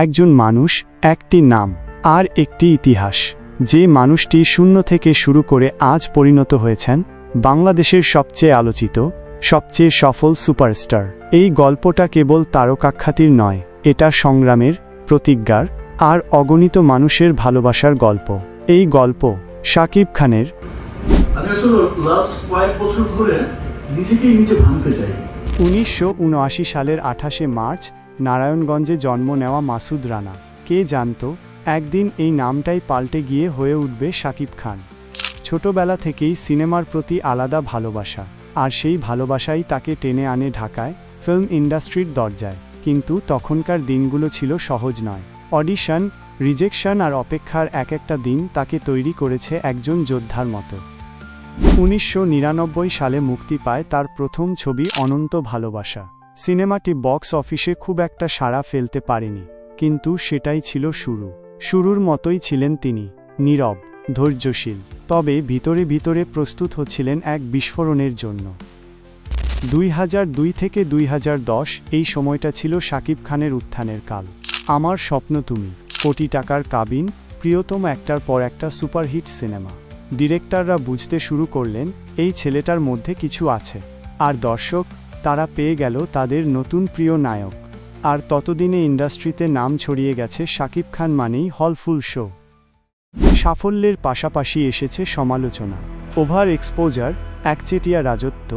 একজন মানুষ, একটি নাম, আর একটি ইতিহাস। যে মানুষটি শূন্য থেকে শুরু করে আজ পরিণত হয়েছেন বাংলাদেশের সবচেয়ে আলোচিত, সবচেয়ে সফল সুপারস্টার। এই গল্পটা কেবল তারকাখ্যাতির নয়, এটা সংগ্রামের, প্রতিজ্ঞার আর অগণিত মানুষের ভালোবাসার গল্প। এই গল্প শাকিব খানের। আমি আসলে লাস্ট কয়েক বছর ধরে নিজেকেই নিজে ভাঙতে চাই। 1979 সালের 28শে মার্চ নারায়ণগঞ্জে জন্ম নেওয়া মাসুদ রানা। কে জানত একদিন এই নামটাই পাল্টে গিয়ে হয়ে উঠবে শাকিব খান। ছোটবেলা থেকেই সিনেমার প্রতি আলাদা ভালোবাসা, আর সেই ভালোবাসাই তাকে টেনে আনে ঢাকায় ফিল্ম ইন্ডাস্ট্রির দরজায়। কিন্তু তখনকার দিনগুলো ছিল সহজ নয়। অডিশন, রিজেকশন আর অপেক্ষার এক একটা দিন তাকে তৈরি করেছে একজন যোদ্ধার মতো। 1999 সালে মুক্তি পায় তার প্রথম ছবি অনন্ত ভালোবাসা। সিনেমাটি বক্স অফিসে খুব একটা সাড়া ফেলতে পারেনি, কিন্তু সেটাই ছিল শুরু। শুরুর মতোই ছিলেন তিনি, নীরব, ধৈর্যশীল, তবে ভিতরে ভিতরে প্রস্তুত হচ্ছিলেন এক বিস্ফোরণের জন্য। 2002 থেকে 2010 এই সময়টা ছিল শাকিব খানের উত্থানের কাল। আমার স্বপ্ন তুমি, কোটি টাকার কাবিন, প্রিয়তম একটার পর একটা সুপারহিট সিনেমা। ডিরেক্টররা বুঝতে শুরু করলেন এই ছেলেটার মধ্যে কিছু আছে, আর দর্শক, তারা পেয়ে গেল তাদের নতুন প্রিয় নায়ক। আর ততদিনে ইন্ডাস্ট্রিতে নাম ছড়িয়ে গেছে শাকিব খান মানেই হলফুল শো। সাফল্যের পাশাপাশি এসেছে সমালোচনা, ওভার এক্সপোজার, একচেটিয়া রাজত্ব,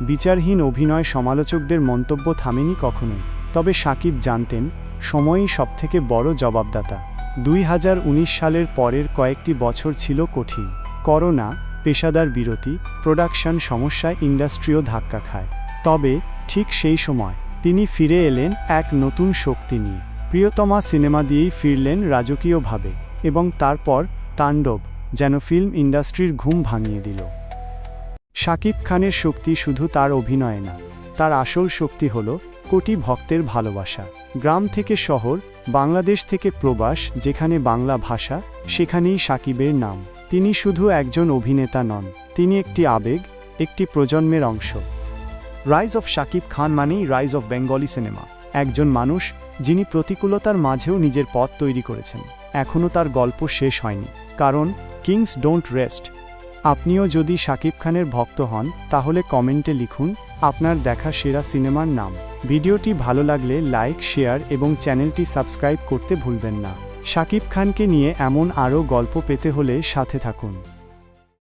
বিচারহীন অভিনয়। সমালোচকদের মন্তব্য থামেনি কখনোই। তবে শাকিব জানতেন সময়ই সবথেকে বড় জবাবদাতা। 2019 সালের পরের কয়েকটি বছর ছিল কঠিন। করোনা, পেশাদার বিরতি, প্রোডাকশন সমস্যায় ইন্ডাস্ট্রিও ধাক্কা খায়। তবে ঠিক সেই সময় তিনি ফিরে এলেন এক নতুন শক্তি নিয়ে। প্রিয়তমা সিনেমা দিয়েই ফিরলেন রাজকীয়ভাবে, এবং তারপর তাণ্ডব, যেন ফিল্ম ইন্ডাস্ট্রির ঘুম ভাঙিয়ে দিল। শাকিব খানের শক্তি শুধু তার অভিনয়ে না, তার আসল শক্তি হল কোটি ভক্তের ভালোবাসা। গ্রাম থেকে শহর, বাংলাদেশ থেকে প্রবাস, যেখানে বাংলা ভাষা, সেখানেই শাকিবের নাম। তিনি শুধু একজন অভিনেতা নন, তিনি একটি আবেগ, একটি প্রজন্মের অংশ। রাইজ অফ শাকিব খান মানেই রাইজ অফ বেঙ্গলি সিনেমা। একজন মানুষ যিনি প্রতিকূলতার মাঝেও নিজের পথ তৈরি করেছেন। এখনও তার গল্প শেষ হয়নি, কারণ কিংস ডোন্ট রেস্ট। আপনিও যদি শাকিব খানের ভক্ত হন, তাহলে কমেন্টে লিখুন আপনার দেখা সেরা সিনেমার নাম। ভিডিওটি ভালো লাগলে লাইক, শেয়ার এবং চ্যানেলটি সাবস্ক্রাইব করতে ভুলবেন না। শাকিব খানকে নিয়ে এমন আরও গল্প পেতে হলে সাথে থাকুন।